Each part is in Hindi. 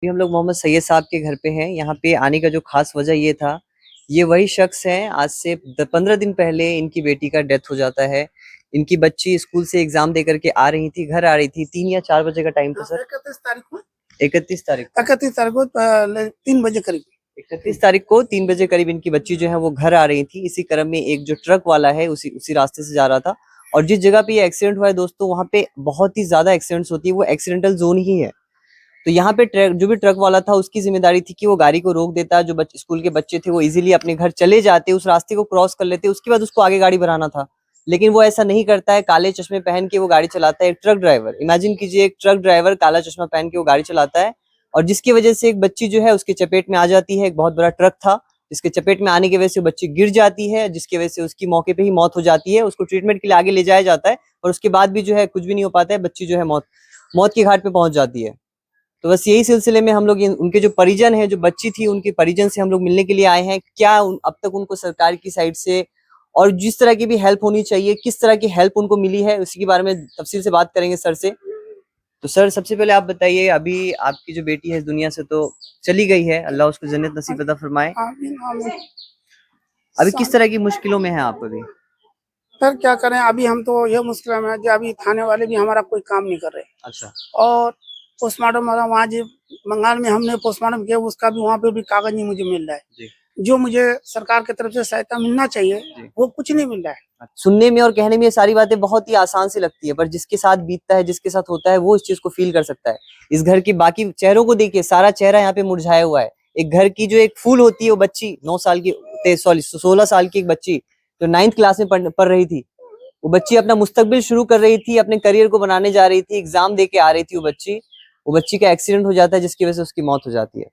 अभी हम लोग मोहम्मद सैयद साहब के घर पे हैं। यहाँ पे आने का जो खास वजह ये था, ये वही शख्स हैं आज से 15 दिन पहले इनकी बेटी का डेथ हो जाता है। इनकी बच्ची स्कूल से एग्जाम दे करके आ रही थी, घर आ रही थी, 3 या 4 बजे का टाइम था सर। 31 तारीख को 31 तारीख 3 बजे करीब 31 तारीख को 3 बजे करीब इनकी बच्ची जो है वो घर आ रही थी। इसी क्रम में एक जो ट्रक वाला है उसी रास्ते से जा रहा था, और जिस जगह पे ये एक्सीडेंट हुआ है दोस्तों, वहाँ पे बहुत ही ज्यादा एक्सीडेंट्स होती है, वो एक्सीडेंटल जोन ही है। तो यहाँ पे जो भी ट्रक वाला था उसकी जिम्मेदारी थी कि वो गाड़ी को रोक देता, जो स्कूल के बच्चे थे वो इजीली अपने घर चले जाते, उस रास्ते को क्रॉस कर लेते, उसके बाद उसको आगे गाड़ी बढ़ाना था। लेकिन वो ऐसा नहीं करता है, काले चश्मे पहन के वो गाड़ी चलाता है। एक ट्रक ड्राइवर, इमेजिन कीजिए, एक ट्रक ड्राइवर काला चश्मा पहन के वो गाड़ी चलाता है, और जिसकी वजह से एक बच्ची जो है उसके चपेट में आ जाती है। एक बहुत बड़ा ट्रक था जिसके चपेट में आने की वजह से बच्ची गिर जाती है, जिसकी वजह से उसकी मौके पे ही मौत हो जाती है। उसको ट्रीटमेंट के लिए आगे ले जाया जाता है, और उसके बाद भी जो है कुछ भी नहीं हो पाता है, बच्ची जो है मौत की घाट पे पहुंच जाती है। तो बस यही सिलसिले में हम लोग उनके जो परिजन है, जो बच्ची थी, उनके परिजन से हम लोग मिलने के लिए आए हैं। क्या अब तक उनको सरकार की साइड से और जिस तरह की भी हेल्प होनी चाहिए, किस तरह की हेल्प उनको मिली है, उसी के बारे में तफसील से बात करेंगे सर से। तो सर, सबसे पहले आप बताइए, अभी आपकी जो बेटी है इस दुनिया से तो चली गई है, अल्लाह उसको जन्नत नसीब अता फरमाए। अभी किस तरह की मुश्किलों में है आप अभी? सर क्या करें, अभी हम तो ये मुश्किल में है कि अभी थाने वाले भी हमारा कोई काम नहीं कर रहे। अच्छा। और पोस्टमार्टम वाला वहाँ जो बंगाल में हमने पोस्टमार्टम किया, उसका भी वहाँ पे भी कागज नहीं मुझे मिल रहा है जी। जो मुझे सरकार की तरफ से सहायता मिलना चाहिए वो कुछ नहीं मिल रहा है। सुनने में और कहने में ये सारी बातें बहुत ही आसान सी लगती है, पर जिसके साथ बीतता है, जिसके साथ होता है, वो इस चीज को फील कर सकता है। इस घर की बाकी चेहरों को देखिए, सारा चेहरा यहाँ पे मुरझाया हुआ है। एक घर की जो एक फूल होती है, वो बच्ची 9 साल की, 16 साल की एक बच्ची जो 9th क्लास में पढ़ रही थी, वो बच्ची अपना मुस्तकबिल शुरू कर रही थी, अपने करियर को बनाने जा रही थी, एग्जाम दे के आ रही थी वो बच्ची का एक्सीडेंट हो जाता है, जिसकी वजह से उसकी मौत हो जाती है।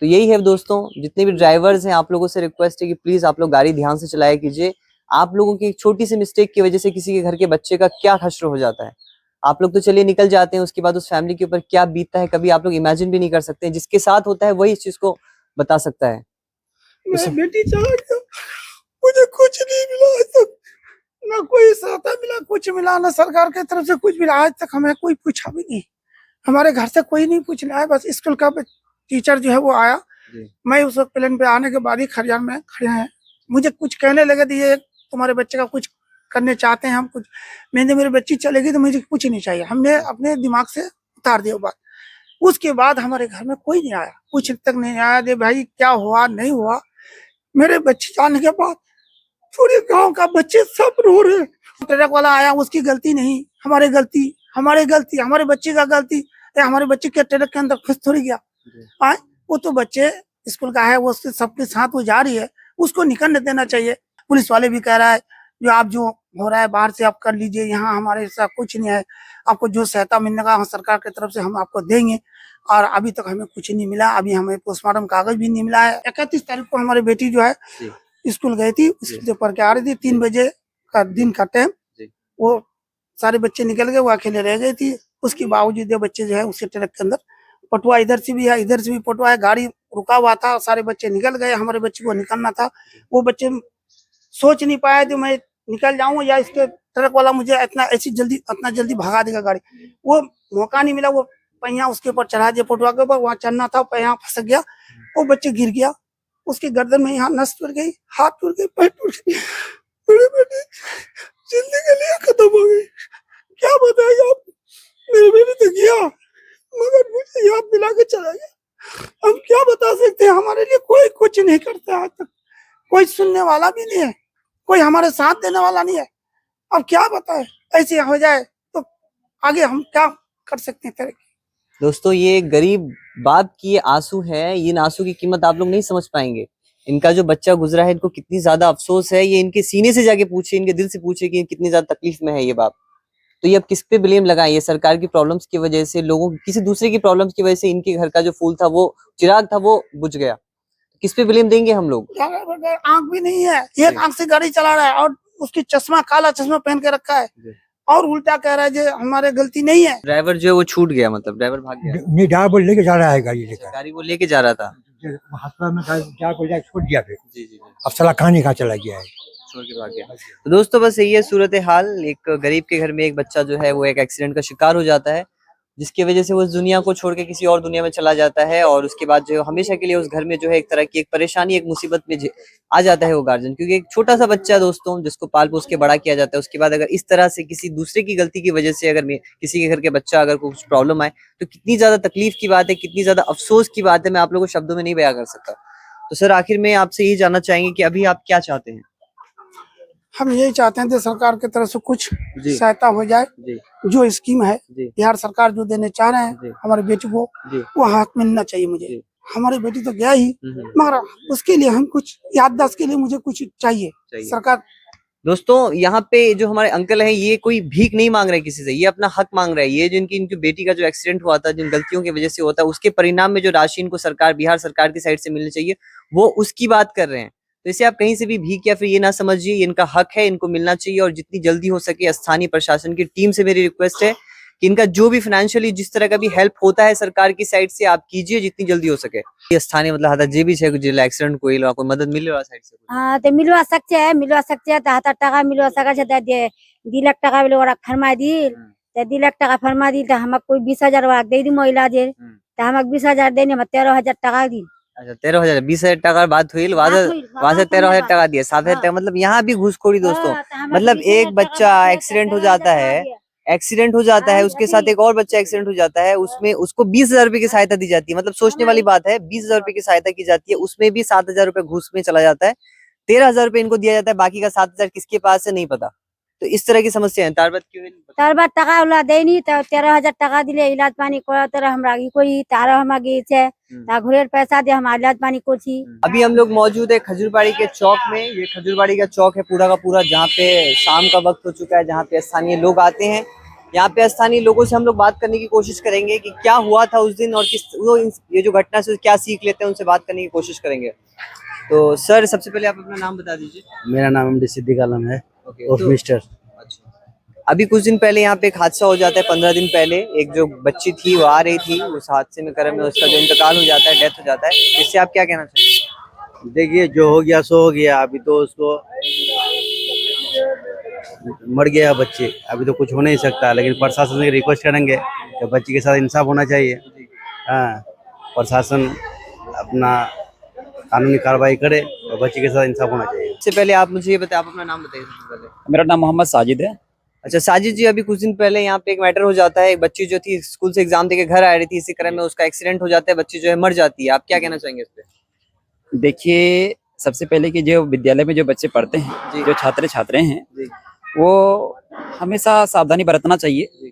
तो यही है दोस्तों, जितने भी ड्राइवर्स हैं, आप लोगों से रिक्वेस्ट है कि प्लीज आप लोग गाड़ी ध्यान से चलाया कीजिए। आप लोगों की एक छोटी सी मिस्टेक की वजह से किसी के घर के बच्चे का क्या हश्र हो जाता है। आप लोग तो चलिए निकल जाते हैं, उसके बाद उस फैमिली के ऊपर क्या बीतता है कभी आप लोग इमेजिन भी नहीं कर सकते। जिसके साथ होता है वही इस चीज को बता सकता है। बेटी चला गया, मुझे कुछ नहीं मिला आज तक, ना कोई सहायता मिला, कुछ मिला, ना सरकार की तरफ से कुछ मिला। आज तक हमें कोई पूछा भी नहीं, हमारे घर से कोई नहीं पूछने आया। बस स्कूल का टीचर जो है वो आया, मैं उस वक्त प्लेन पे आने के बाद ही खरियार में खड़े हैं, मुझे कुछ कहने लगे थे, ये तुम्हारे बच्चे का कुछ करने चाहते हैं हम कुछ। मैंने मेरी बच्ची चलेगी तो मुझे कुछ नहीं चाहिए, हमने अपने दिमाग से उतार दिया बात। उसके बाद हमारे घर में कोई नहीं आया, कुछ तक नहीं आया दे भाई क्या हुआ नहीं हुआ। मेरे बच्चे जाने के बाद पूरे गांव का बच्चे सब रो रहे। ट्रक वाला आया, उसकी गलती नहीं, हमारी गलती, हमारे बच्चे का गलती। हमारे बच्चे के ट्रक के अंदर फंस थोड़ी गया। आए वो तो बच्चे स्कूल का है, वो सबके साथ वो जा रही है, उसको निकलने देना चाहिए। पुलिस वाले भी कह रहा है जो हो रहा है बाहर से आप कर लीजिए, यहाँ हमारे साथ कुछ नहीं है, आपको जो सहायता मिलने का सरकार की तरफ से हम आपको देंगे। और अभी तक हमें कुछ नहीं मिला, अभी हमें पोस्टमार्टम कागज भी नहीं मिला है। 31 तारीख को हमारी बेटी जो है स्कूल गई थी, स्कूल से पढ़ के आ रही थी, 3 बजे का दिन का टाइम, वो सारे बच्चे निकल गए, वो अकेले रह गई थी। उसके बावजूद बच्चे जो है उसके ट्रक के अंदर पटुआ, इधर से भी है इधर से भी पटुआ है, गाड़ी रुका हुआ था, सारे बच्चे निकल गए। हमारे बच्चे को निकलना था, वो बच्चे सोच नहीं पाए कि मैं निकल जाऊं या इसके ट्रक वाला मुझे इतना जल्दी भगा देगा गाड़ी। वो मौका नहीं मिला, वो पहिया उसके ऊपर चढ़ा दिया, पटुआ के ऊपर, वहां चढ़ना था, पहिया फंस गया, वो बच्चे गिर गया, उसकी गर्दन में यहाँ नस टूट गई, हाथ टूट गई, पैर टूट गई। मेरे बेटे जिंदगी लिए खत्म हो गई। क्या बताएगा आप, मेरे बेटे तो गया मगर मुझे याद दिला के चला गया। हम क्या बता सकते हैं, हमारे लिए कोई कुछ नहीं करता आज तक, कोई सुनने वाला भी नहीं है, कोई हमारे साथ देने वाला नहीं है। अब क्या बताए, ऐसे हो जाए तो आगे हम क्या कर सकते हैं। तरह दोस्तों, ये गरीब बाप की आंसू है, इन आंसू की कीमत आप लोग नहीं समझ पाएंगे। इनका जो बच्चा गुजरा है, इनको कितनी ज्यादा अफसोस है, ये इनके सीने से जाके पूछे, इनके दिल से पूछे कि कितनी ज्यादा तकलीफ में है ये बाप। तो ये अब किस पे ब्लेम लगाएं? ये सरकार की प्रॉब्लम्स की वजह से, लोगों किसी दूसरे की प्रॉब्लम्स की वजह से इनके घर का जो फूल था, वो चिराग था, वो बुझ गया। किस पे ब्लेम देंगे हम लोग? आंख भी नहीं है, एक आंख से गाड़ी चला रहा है और उसकी चश्मा, काला चश्मा पहन के रखा है, और उल्टा कह रहा है जो हमारे गलती नहीं है। ड्राइवर जो है वो छूट गया, मतलब ड्राइवर भाग गया नहीं, ड्राइवर लेके जा रहा है, गाड़ी लेकर, गाड़ी वो लेके जा रहा था, अस्पताल में जाकर छोड़ दिया, फिर जी जी, अब साला कहानी कहाँ चला गया है, छोड़ के भाग गया। तो दोस्तों, बस यही है सूरत हाल। एक गरीब के घर में एक बच्चा जो है वो एक एक्सीडेंट का शिकार हो जाता है, जिसकी वजह से वो इस दुनिया को छोड़ के किसी और दुनिया में चला जाता है, और उसके बाद जो हमेशा के लिए उस घर में जो है एक तरह की एक परेशानी, एक मुसीबत में आ जाता है वो गार्जियन, क्योंकि एक छोटा सा बच्चा दोस्तों जिसको पाल पोस के बड़ा किया जाता है, उसके बाद अगर इस तरह से किसी दूसरे की गलती की वजह से अगर किसी के घर के बच्चा अगर कुछ प्रॉब्लम आए तो कितनी ज्यादा तकलीफ की बात है, कितनी ज्यादा अफसोस की बात है, मैं आप लोगों को शब्दों में नहीं बयां कर सकता। तो सर आखिर में आपसे यही जानना चाहेंगे कि अभी आप क्या चाहते हैं? हम यही चाहते हैं कि सरकार की तरफ से कुछ जी सहायता हो जाए। जी जो स्कीम है जी बिहार सरकार जो देने चाह रहे जी हैं हमारी बेटी को, जी वो हाथ मिलना चाहिए मुझे। जी। हमारी बेटी तो गया ही, मगर उसके लिए हम कुछ याददाश्त के लिए मुझे कुछ चाहिए सरकार। दोस्तों यहाँ पे जो हमारे अंकल हैं ये कोई भीख नहीं मांग रहे किसी से, ये अपना हक मांग रहे हैं। ये जो इनकी बेटी का जो एक्सीडेंट हुआ था, जिन गलतियों की वजह से होता है, उसके परिणाम में जो राशि इनको सरकार, बिहार सरकार की साइड से मिलनी चाहिए, वो उसकी बात कर रहे हैं। तो इसे आप कहीं से भी भीख या फिर ये ना समझिए, ये इनका हक है, इनको मिलना चाहिए। और जितनी जल्दी हो सके स्थानीय प्रशासन की टीम से मेरी रिक्वेस्ट है कि इनका जो भी फाइनेंशियली जिस तरह का भी हेल्प होता है सरकार की साइड से आप कीजिए जितनी जल्दी हो सके। ये स्थानीय मतलब हाथ जे भी छे जिला एक्सीडेंट कोई मदद मिले साइड से। हाँ तो मिलवा सकते हैं तो 7 टाका मिलवा सके छे, 2 लाख टाका बोले ओरा फरमा दिल तो 2 लाख टाका फरमा दिल तो हमक कोई 20,000 वाक दे दी महिला जे तो हमक 20,000 देने में 13,000 टाका दी। अच्छा 13,000 20,000 टाका बात हुई, वहां से 13,000 टाका दिए, 7,000 टाका। मतलब यहाँ भी घूसखोरी दोस्तों। मतलब एक बच्चा एक्सीडेंट हो जाता है, उसके साथ एक और बच्चा एक्सीडेंट हो जाता है, उसमें उसको 20,000 रुपए की सहायता दी जाती है। मतलब सोचने वाली बात है, 20,000 रुपए की सहायता की जाती है, उसमें भी 7,000 रुपए घूस में चला जाता है, 13,000 रुपए इनको दिया जाता है, बाकी का 7,000 किसके पास है नहीं पता। तो इस तरह की समस्या है। तारबत क्यों तारबाद टाका वाला देनी तो 13,000 टाका दिले इलाज पानी करा तर हमरा की कोई तारा हम गे छे ता घुरेर पैसा दे हम इलाज पानी कोची। अभी हम लोग मौजूद है खजूरबाड़ी के चौक में। ये खजूरबाड़ी का चौक है पूरा का पूरा, जहाँ पे शाम का वक्त हो चुका है, जहाँ पे स्थानीय लोग आते हैं। यहाँ पे स्थानीय लोगों से हम लोग बात करने की कोशिश करेंगे कि क्या हुआ था उस दिन और ये जो घटना से क्या सीख लेते हैं, उनसे बात करने की कोशिश करेंगे। तो सर सबसे पहले आप अपना नाम बता दीजिए। मेरा नाम एमडी सिद्दीक आलम है और मिस्टर। अच्छा, अभी कुछ दिन पहले यहाँ पे एक हादसा हो जाता है, 15 दिन पहले। एक जो बच्ची थी वो आ रही थी, उस हादसे में क्रम में उसका जो इंतकाल हो जाता है, डेथ हो जाता है। इससे आप क्या कहना चाहेंगे? देखिए जो हो गया सो हो गया, अभी तो उसको मर गया बच्चे, अभी तो कुछ हो नहीं सकता। लेकिन प्रशासन से रिक्वेस्ट करेंगे कि बच्ची के साथ इंसाफ होना चाहिए। हाँ, प्रशासन अपना कानूनी कार्रवाई करे और बच्ची के साथ इंसाफ होना चाहिए। इससे पहले आप मुझे ये बताएं, आप अपना नाम बताइए सबसे पहले। मेरा नाम मोहम्मद साजिद है। अच्छा साजिद जी, अभी कुछ दिन पहले यहाँ पे एक मैटर हो जाता है, एक बच्ची जो थी स्कूल से एग्जाम देके घर आ रही थी, इसी क्रम में उसका एक्सीडेंट हो जाता है, बच्ची जो है मर जाती है। आप क्या कहना चाहेंगे इस पे? देखिए सबसे पहले कि जो विद्यालय में जो बच्चे पढ़ते हैं, जो छात्र छात्राएं हैं, जी वो हमेशा सावधानी बरतना चाहिए।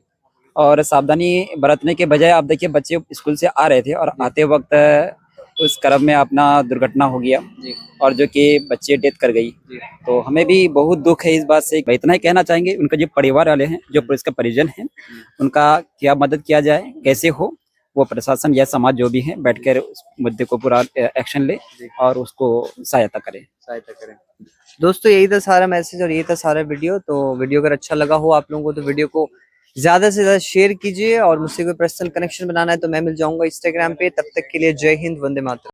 और सावधानी बरतने के बजाय आप देखिए बच्चे स्कूल से आ रहे थे और आते वक्त उस क्रम में अपना दुर्घटना हो गया जी और जो कि बच्चे डेथ कर गई। जी। तो हमें भी बहुत दुख है इस बात से। इतना ही कहना चाहेंगे, उनका जो परिवार वाले हैं, जो इसका परिजन है, उनका क्या मदद किया जाए, कैसे हो, वो प्रशासन या समाज जो भी है बैठकर उस मुद्दे को पूरा एक्शन ले और उसको सहायता करें। दोस्तों यही था सारा मैसेज और यही था सारा वीडियो। तो वीडियो अगर अच्छा लगा हो आप लोगों को तो वीडियो को ज्यादा से ज्यादा शेयर कीजिए, और मुझसे कोई पर्सनल कनेक्शन बनाना है तो मैं मिल जाऊंगा इंस्टाग्राम पे। तब तक के लिए जय हिंद, वंदे मातरम।